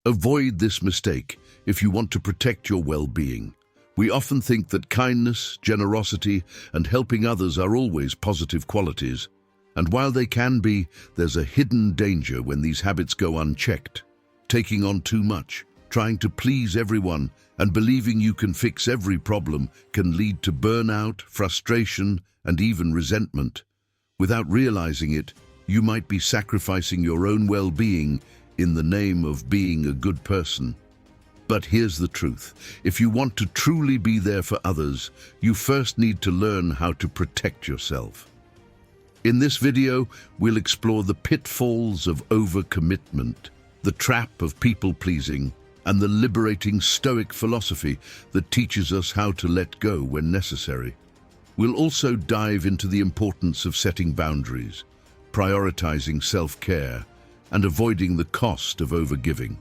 Avoid this mistake if you want to protect your well-being. We often think that kindness, generosity, and helping others are always positive qualities. And while they can be, there's a hidden danger when these habits go unchecked. Taking on too much, trying to please everyone, and believing you can fix every problem can lead to burnout, frustration, and even resentment. Without realizing it, you might be sacrificing your own well-being in the name of being a good person. But here's the truth. If you want to truly be there for others, you first need to learn how to protect yourself. In this video, we'll explore the pitfalls of overcommitment, the trap of people-pleasing, and the liberating Stoic philosophy that teaches us how to let go when necessary. We'll also dive into the importance of setting boundaries, prioritizing self-care, and avoiding the cost of overgiving.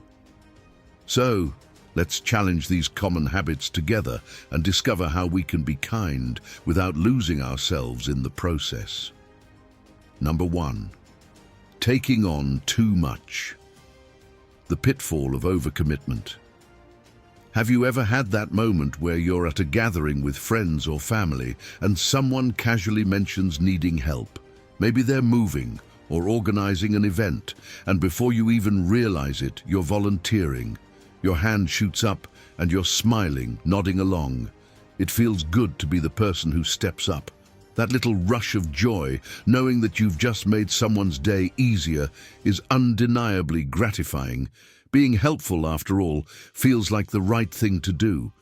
So, let's challenge these common habits together and discover how we can be kind without losing ourselves in the process. Number 1. Taking on too much. The pitfall of overcommitment. Have you ever had that moment where you're at a gathering with friends or family and someone casually mentions needing help? Maybe they're moving or organizing an event, and before you even realize it, you're volunteering. Your hand shoots up and you're smiling, nodding along. It feels good to be the person who steps up. That little rush of joy, knowing that you've just made someone's day easier, is undeniably gratifying. Being helpful, after all, feels like the right thing to do.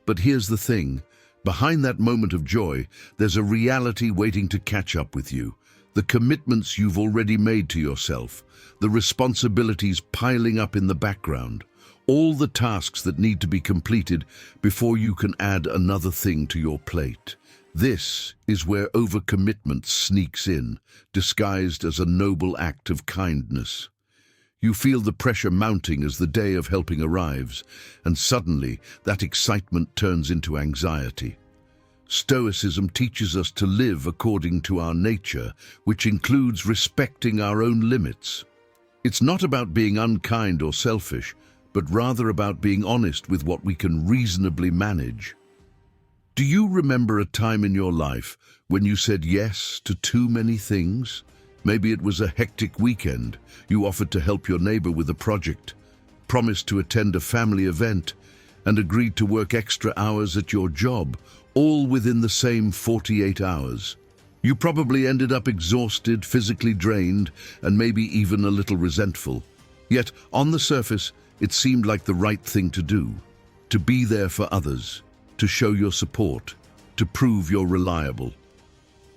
But here's the thing. Behind that moment of joy, there's a reality waiting to catch up with you. The commitments you've already made to yourself, the responsibilities piling up in the background, all the tasks that need to be completed before you can add another thing to your plate. This is where overcommitment sneaks in, disguised as a noble act of kindness. You feel the pressure mounting as the day of helping arrives, and suddenly that excitement turns into anxiety. Stoicism teaches us to live according to our nature, which includes respecting our own limits. It's not about being unkind or selfish, but rather about being honest with what we can reasonably manage. Do you remember a time in your life when you said yes to too many things? Maybe it was a hectic weekend. You offered to help your neighbor with a project, promised to attend a family event, and agreed to work extra hours at your job, all within the same 48 hours. You probably ended up exhausted, physically drained, and maybe even a little resentful. Yet, on the surface, it seemed like the right thing to do, to be there for others, to show your support, to prove you're reliable.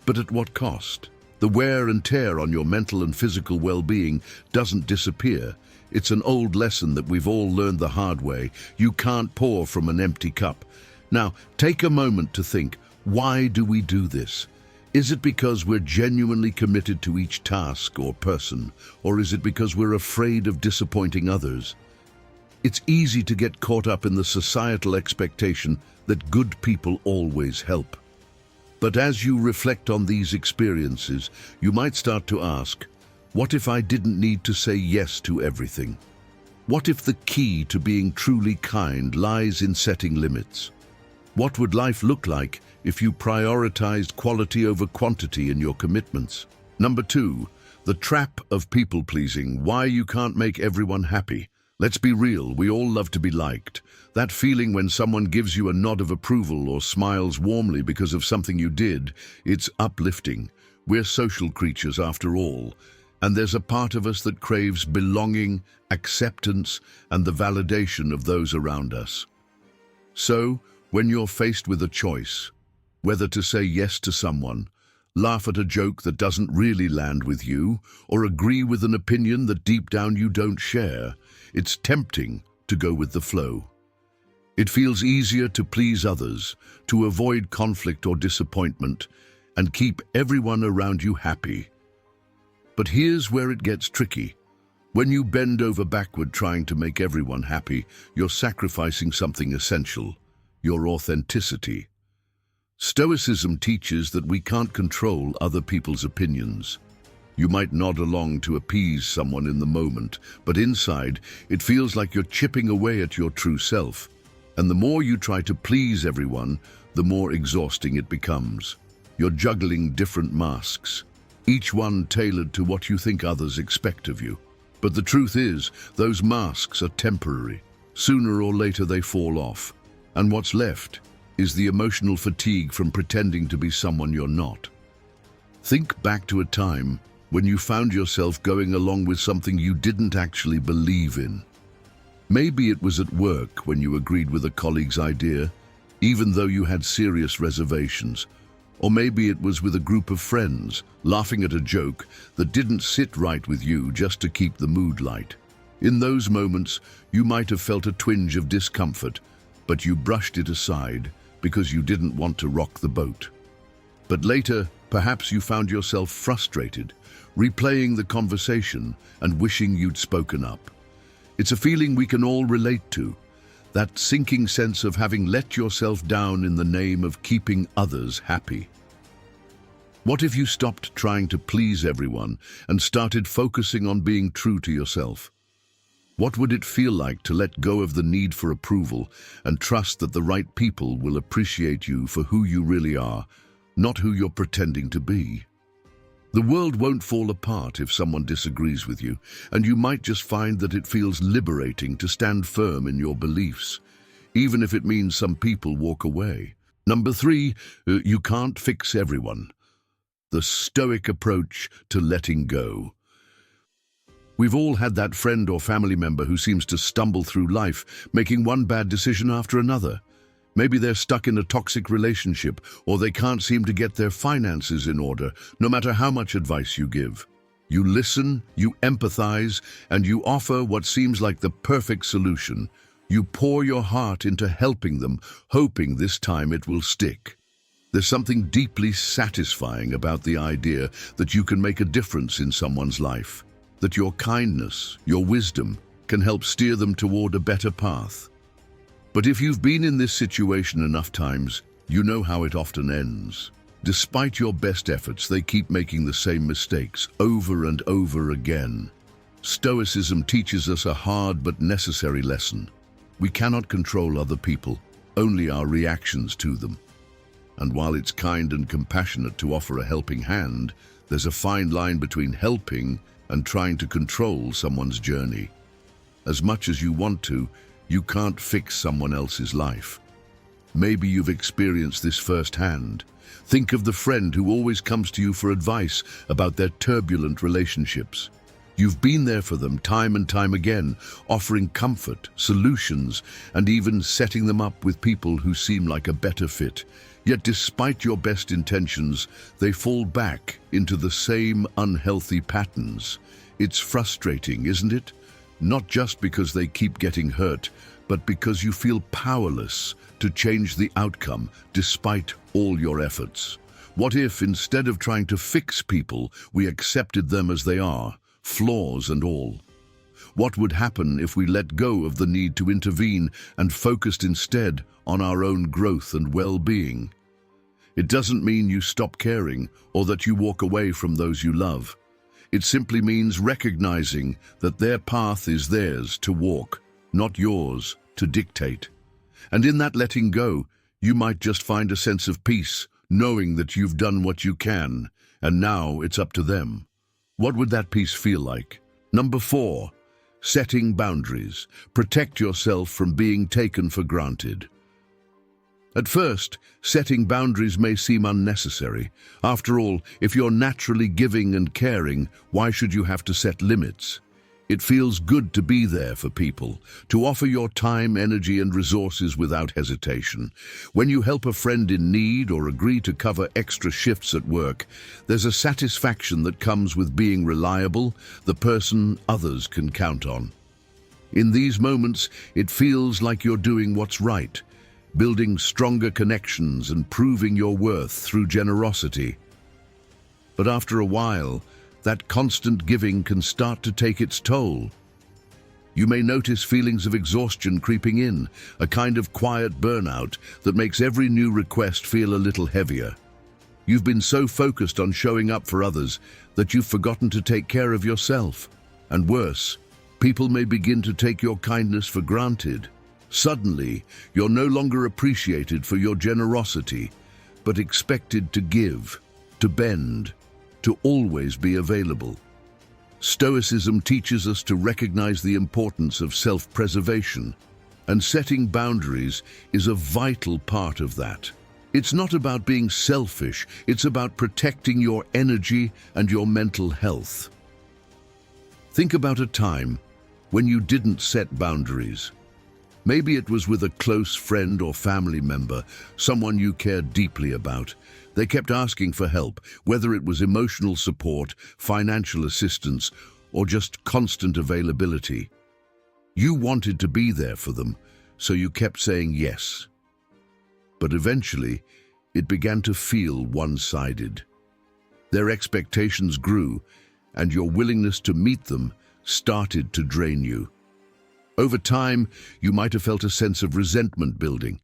But at what cost? The wear and tear on your mental and physical well-being doesn't disappear. It's an old lesson that we've all learned the hard way. You can't pour from an empty cup. Now, take a moment to think, why do we do this? Is it because we're genuinely committed to each task or person, or is it because we're afraid of disappointing others? It's easy to get caught up in the societal expectation that good people always help. But as you reflect on these experiences, you might start to ask, what if I didn't need to say yes to everything? What if the key to being truly kind lies in setting limits? What would life look like if you prioritized quality over quantity in your commitments? Number 2, the trap of people-pleasing, why you can't make everyone happy. Let's be real, we all love to be liked. That feeling when someone gives you a nod of approval or smiles warmly because of something you did, it's uplifting. We're social creatures after all, and there's a part of us that craves belonging, acceptance, and the validation of those around us. So, when you're faced with a choice, whether to say yes to someone, laugh at a joke that doesn't really land with you, or agree with an opinion that deep down you don't share, it's tempting to go with the flow. It feels easier to please others, to avoid conflict or disappointment, and keep everyone around you happy. But here's where it gets tricky. When you bend over backward trying to make everyone happy, you're sacrificing something essential, your authenticity. Stoicism teaches that we can't control other people's opinions. You might nod along to appease someone in the moment, but inside, it feels like you're chipping away at your true self. And the more you try to please everyone, the more exhausting it becomes. You're juggling different masks, each one tailored to what you think others expect of you. But the truth is, those masks are temporary. Sooner or later they fall off. And what's left is the emotional fatigue from pretending to be someone you're not. Think back to a time when you found yourself going along with something you didn't actually believe in. Maybe it was at work when you agreed with a colleague's idea, even though you had serious reservations. Or maybe it was with a group of friends, laughing at a joke that didn't sit right with you just to keep the mood light. In those moments, you might have felt a twinge of discomfort, but you brushed it aside because you didn't want to rock the boat. But later, perhaps you found yourself frustrated, replaying the conversation and wishing you'd spoken up. It's a feeling we can all relate to, that sinking sense of having let yourself down in the name of keeping others happy. What if you stopped trying to please everyone and started focusing on being true to yourself? What would it feel like to let go of the need for approval and trust that the right people will appreciate you for who you really are, not who you're pretending to be? The world won't fall apart if someone disagrees with you, and you might just find that it feels liberating to stand firm in your beliefs, even if it means some people walk away. Number 3, you can't fix everyone. The Stoic approach to letting go. We've all had that friend or family member who seems to stumble through life, making one bad decision after another. Maybe they're stuck in a toxic relationship, or they can't seem to get their finances in order, no matter how much advice you give. You listen, you empathize, and you offer what seems like the perfect solution. You pour your heart into helping them, hoping this time it will stick. There's something deeply satisfying about the idea that you can make a difference in someone's life, that your kindness, your wisdom, can help steer them toward a better path. But if you've been in this situation enough times, you know how it often ends. Despite your best efforts, they keep making the same mistakes over and over again. Stoicism teaches us a hard but necessary lesson. We cannot control other people, only our reactions to them. And while it's kind and compassionate to offer a helping hand, there's a fine line between helping and trying to control someone's journey. As much as you want to, you can't fix someone else's life. Maybe you've experienced this firsthand. Think of the friend who always comes to you for advice about their turbulent relationships. You've been there for them time and time again, offering comfort, solutions, and even setting them up with people who seem like a better fit. Yet despite your best intentions, they fall back into the same unhealthy patterns. It's frustrating, isn't it? Not just because they keep getting hurt, but because you feel powerless to change the outcome despite all your efforts. What if, instead of trying to fix people, we accepted them as they are, flaws and all? What would happen if we let go of the need to intervene and focused instead on our own growth and well-being? It doesn't mean you stop caring or that you walk away from those you love. It simply means recognizing that their path is theirs to walk, not yours to dictate. And in that letting go, you might just find a sense of peace, knowing that you've done what you can, and now it's up to them. What would that peace feel like? Number 4, setting boundaries. Protect yourself from being taken for granted. At first, setting boundaries may seem unnecessary. After all, if you're naturally giving and caring, why should you have to set limits? It feels good to be there for people, to offer your time, energy, and resources without hesitation. When you help a friend in need or agree to cover extra shifts at work, there's a satisfaction that comes with being reliable, the person others can count on. In these moments, it feels like you're doing what's right, building stronger connections and proving your worth through generosity. But after a while, that constant giving can start to take its toll. You may notice feelings of exhaustion creeping in, a kind of quiet burnout that makes every new request feel a little heavier. You've been so focused on showing up for others that you've forgotten to take care of yourself. And worse, people may begin to take your kindness for granted. Suddenly, you're no longer appreciated for your generosity, but expected to give, to bend, to always be available. Stoicism teaches us to recognize the importance of self-preservation, and setting boundaries is a vital part of that. It's not about being selfish, it's about protecting your energy and your mental health. Think about a time when you didn't set boundaries. Maybe it was with a close friend or family member, someone you cared deeply about. They kept asking for help, whether it was emotional support, financial assistance, or just constant availability. You wanted to be there for them, so you kept saying yes. But eventually, it began to feel one-sided. Their expectations grew, and your willingness to meet them started to drain you. Over time, you might have felt a sense of resentment building.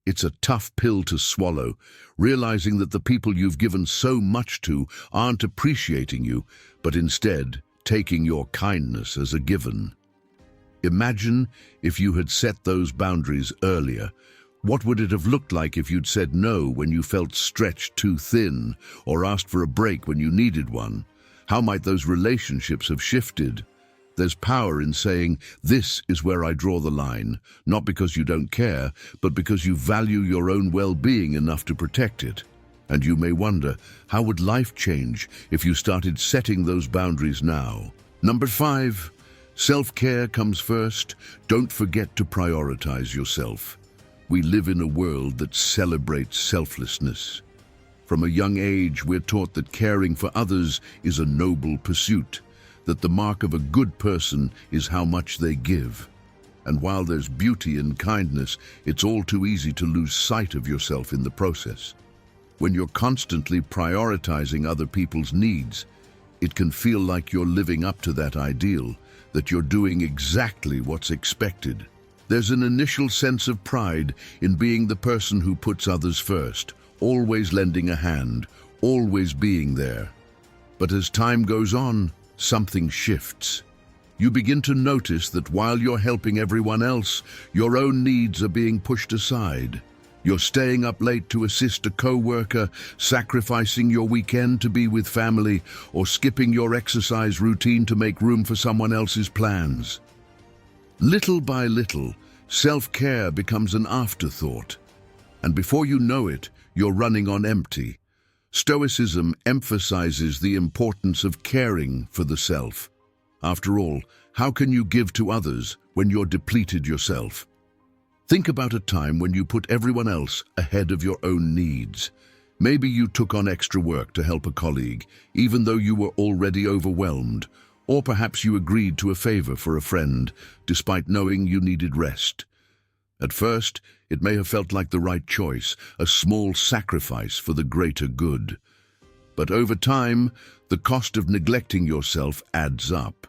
It's a tough pill to swallow, realizing that the people you've given so much to aren't appreciating you, but instead taking your kindness as a given. Imagine if you had set those boundaries earlier. What would it have looked like if you'd said no when you felt stretched too thin, or asked for a break when you needed one? How might those relationships have shifted? There's power in saying, "This is where I draw the line," not because you don't care, but because you value your own well-being enough to protect it. And you may wonder, how would life change if you started setting those boundaries now? Number 5, self-care comes first. Don't forget to prioritize yourself. We live in a world that celebrates selflessness. From a young age, we're taught that caring for others is a noble pursuit, that the mark of a good person is how much they give. And while there's beauty in kindness, it's all too easy to lose sight of yourself in the process. When you're constantly prioritizing other people's needs, it can feel like you're living up to that ideal, that you're doing exactly what's expected. There's an initial sense of pride in being the person who puts others first, always lending a hand, always being there. But as time goes on, something shifts. You begin to notice that while you're helping everyone else, your own needs are being pushed aside. You're staying up late to assist a co-worker, sacrificing your weekend to be with family, or skipping your exercise routine to make room for someone else's plans. Little by little, self-care becomes an afterthought, and before you know it, you're running on empty. Stoicism emphasizes the importance of caring for the self. After all, how can you give to others when you're depleted yourself? Think about a time when you put everyone else ahead of your own needs. Maybe you took on extra work to help a colleague, even though you were already overwhelmed, or perhaps you agreed to a favor for a friend, despite knowing you needed rest. At first, it may have felt like the right choice, a small sacrifice for the greater good. But over time, the cost of neglecting yourself adds up.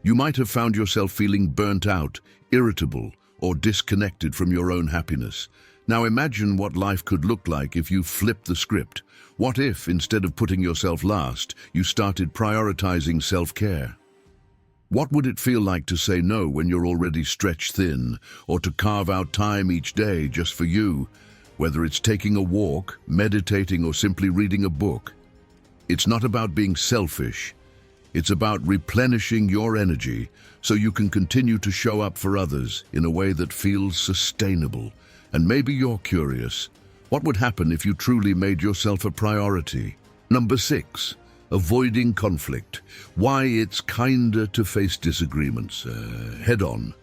You might have found yourself feeling burnt out, irritable, or disconnected from your own happiness. Now imagine what life could look like if you flipped the script. What if, instead of putting yourself last, you started prioritizing self-care? What would it feel like to say no when you're already stretched thin, or to carve out time each day just for you, whether it's taking a walk, meditating, or simply reading a book? It's not about being selfish. It's about replenishing your energy so you can continue to show up for others in a way that feels sustainable. And maybe you're curious, what would happen if you truly made yourself a priority? Number 6. Avoiding conflict. Why it's kinder to face disagreements head-on.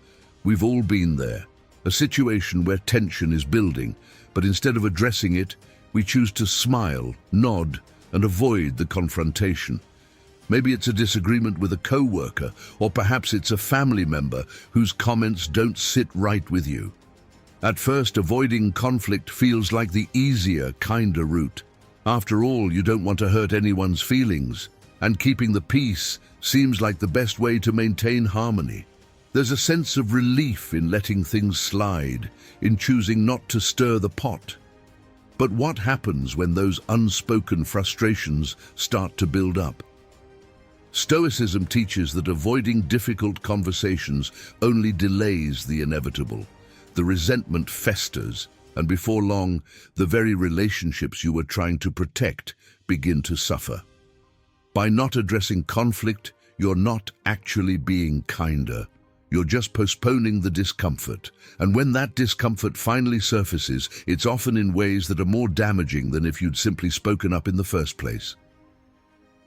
We've all been there. A situation where tension is building, but instead of addressing it, we choose to smile, nod, and avoid the confrontation. Maybe it's a disagreement with a co-worker, or perhaps it's a family member whose comments don't sit right with you. At first, avoiding conflict feels like the easier, kinder route. After all, you don't want to hurt anyone's feelings, and keeping the peace seems like the best way to maintain harmony. There's a sense of relief in letting things slide, in choosing not to stir the pot. But what happens when those unspoken frustrations start to build up? Stoicism teaches that avoiding difficult conversations only delays the inevitable. The resentment festers, and before long, the very relationships you were trying to protect begin to suffer. By not addressing conflict, you're not actually being kinder. You're just postponing the discomfort. And when that discomfort finally surfaces, it's often in ways that are more damaging than if you'd simply spoken up in the first place.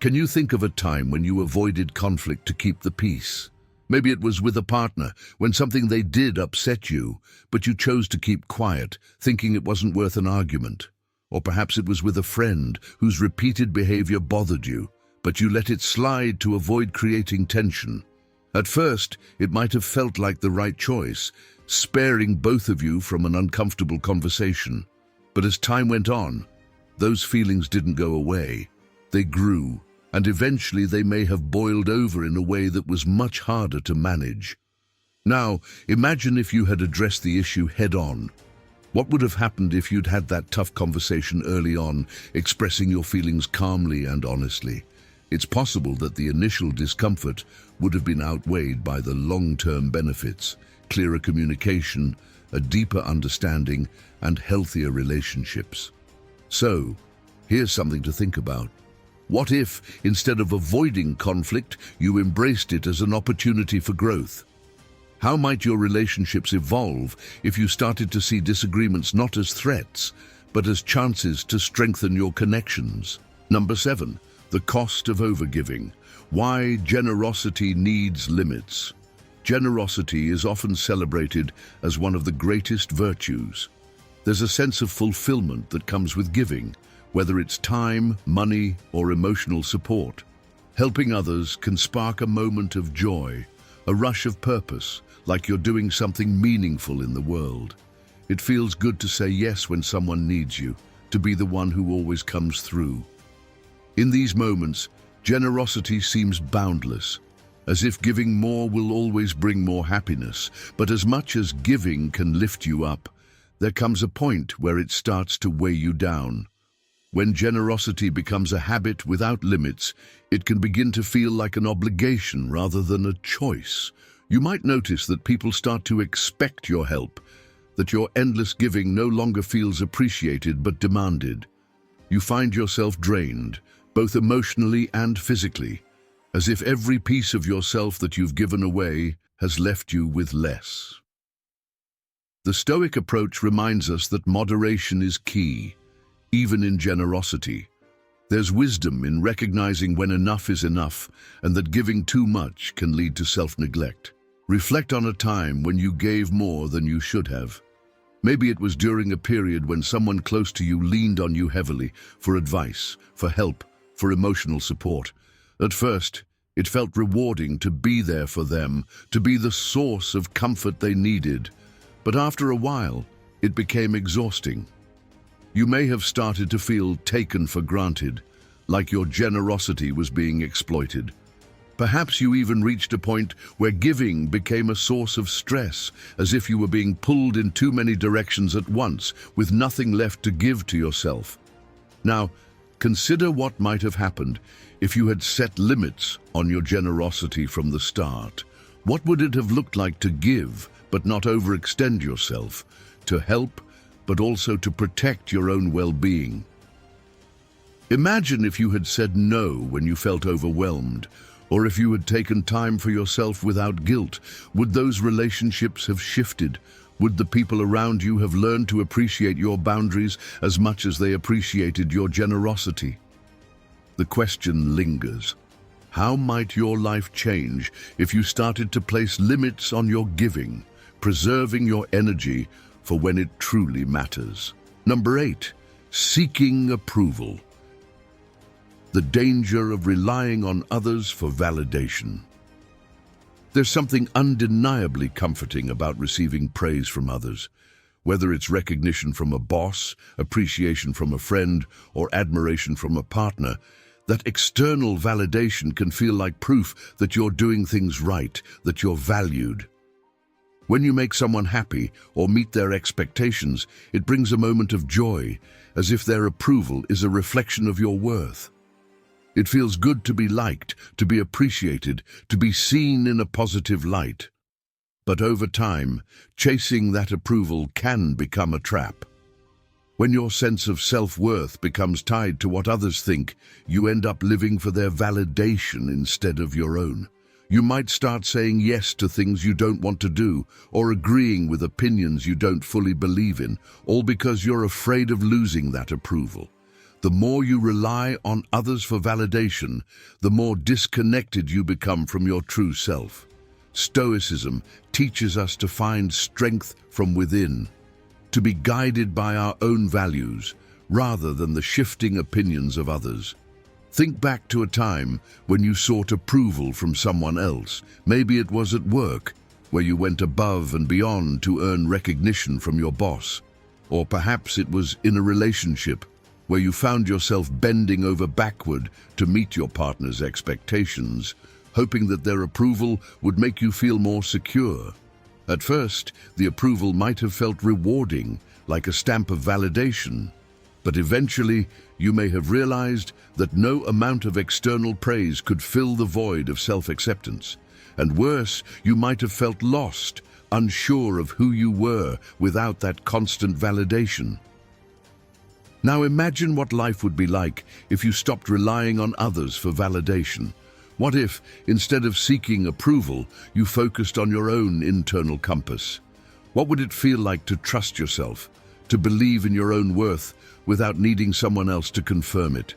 Can you think of a time when you avoided conflict to keep the peace? Maybe it was with a partner, when something they did upset you, but you chose to keep quiet, thinking it wasn't worth an argument. Or perhaps it was with a friend whose repeated behavior bothered you, but you let it slide to avoid creating tension. At first, it might have felt like the right choice, sparing both of you from an uncomfortable conversation. But as time went on, those feelings didn't go away. They grew, and eventually they may have boiled over in a way that was much harder to manage. Now, imagine if you had addressed the issue head-on. What would have happened if you'd had that tough conversation early on, expressing your feelings calmly and honestly? It's possible that the initial discomfort would have been outweighed by the long-term benefits: clearer communication, a deeper understanding, and healthier relationships. So, here's something to think about. What if, instead of avoiding conflict, you embraced it as an opportunity for growth? How might your relationships evolve if you started to see disagreements not as threats, but as chances to strengthen your connections? Number 7. The cost of overgiving. Why generosity needs limits. Generosity is often celebrated as one of the greatest virtues. There's a sense of fulfillment that comes with giving, whether it's time, money, or emotional support. Helping others can spark a moment of joy, a rush of purpose, like you're doing something meaningful in the world. It feels good to say yes when someone needs you, to be the one who always comes through. In these moments, generosity seems boundless, as if giving more will always bring more happiness. But as much as giving can lift you up, there comes a point where it starts to weigh you down. When generosity becomes a habit without limits, it can begin to feel like an obligation rather than a choice. You might notice that people start to expect your help, that your endless giving no longer feels appreciated but demanded. You find yourself drained, both emotionally and physically, as if every piece of yourself that you've given away has left you with less. The Stoic approach reminds us that moderation is key, even in generosity. There's wisdom in recognizing when enough is enough, and that giving too much can lead to self-neglect. Reflect on a time when you gave more than you should have. Maybe it was during a period when someone close to you leaned on you heavily for advice, for help, for emotional support. At first, it felt rewarding to be there for them, to be the source of comfort they needed. But after a while, it became exhausting. You may have started to feel taken for granted, like your generosity was being exploited. Perhaps you even reached a point where giving became a source of stress, as if you were being pulled in too many directions at once, with nothing left to give to yourself. Now, consider what might have happened if you had set limits on your generosity from the start. What would it have looked like to give, but not overextend yourself, to help, but also to protect your own well-being? Imagine if you had said no when you felt overwhelmed, or if you had taken time for yourself without guilt. Would those relationships have shifted? Would the people around you have learned to appreciate your boundaries as much as they appreciated your generosity? The question lingers. How might your life change if you started to place limits on your giving, preserving your energy for when it truly matters? Number 8, seeking approval. The danger of relying on others for validation. There's something undeniably comforting about receiving praise from others, whether it's recognition from a boss, appreciation from a friend, or admiration from a partner. That external validation can feel like proof that you're doing things right, that you're valued. When you make someone happy or meet their expectations, it brings a moment of joy, as if their approval is a reflection of your worth. It feels good to be liked, to be appreciated, to be seen in a positive light. But over time, chasing that approval can become a trap. When your sense of self-worth becomes tied to what others think, you end up living for their validation instead of your own. You might start saying yes to things you don't want to do, or agreeing with opinions you don't fully believe in, all because you're afraid of losing that approval. The more you rely on others for validation, the more disconnected you become from your true self. Stoicism teaches us to find strength from within, to be guided by our own values, rather than the shifting opinions of others. Think back to a time when you sought approval from someone else. Maybe it was at work, where you went above and beyond to earn recognition from your boss. Or perhaps it was in a relationship, where you found yourself bending over backward to meet your partner's expectations, hoping that their approval would make you feel more secure. At first, the approval might have felt rewarding, like a stamp of validation. But eventually, you may have realized that no amount of external praise could fill the void of self-acceptance. And worse, you might have felt lost, unsure of who you were without that constant validation. Now imagine what life would be like if you stopped relying on others for validation. What if, instead of seeking approval, you focused on your own internal compass? What would it feel like to trust yourself, to believe in your own worth without needing someone else to confirm it?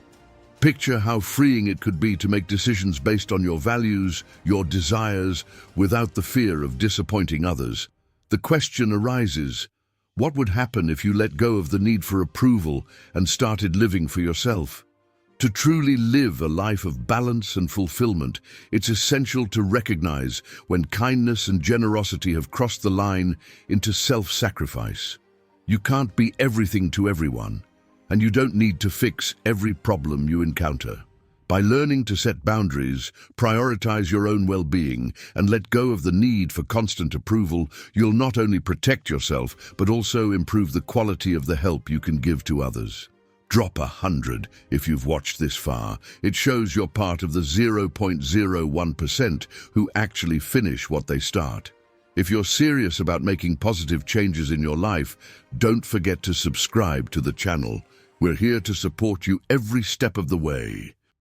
Picture how freeing it could be to make decisions based on your values, your desires, without the fear of disappointing others. The question arises, what would happen if you let go of the need for approval and started living for yourself? To truly live a life of balance and fulfillment, it's essential to recognize when kindness and generosity have crossed the line into self-sacrifice. You can't be everything to everyone, and you don't need to fix every problem you encounter. By learning to set boundaries, prioritize your own well-being, and let go of the need for constant approval, you'll not only protect yourself, but also improve the quality of the help you can give to others. Drop 100 if you've watched this far. It shows you're part of the 0.01% who actually finish what they start. If you're serious about making positive changes in your life, don't forget to subscribe to the channel. We're here to support you every step of the way.